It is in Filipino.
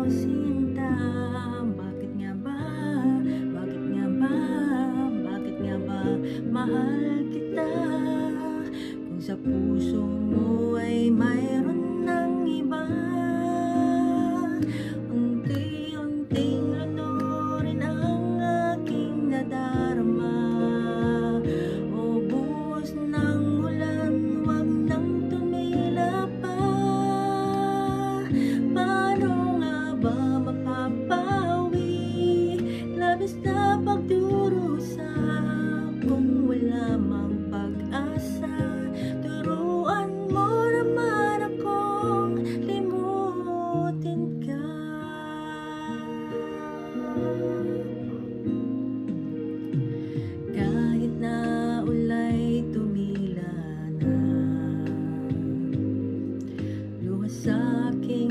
sinta? Bakit nga ba? Bakit nga ba? Bakit nga ba mahal kita? Kung sa puso mo ay mayroon ng iba, unti-unting lunurin ang aking nadarama. O buhos ng ulan, wag nang tumila pa. Paano nga ba mapapawi labis na pagdurusa kung wala mang pag-asa? Turuan mo naman akong limutin ka. Kahit na ulay tumila na, luha sa aking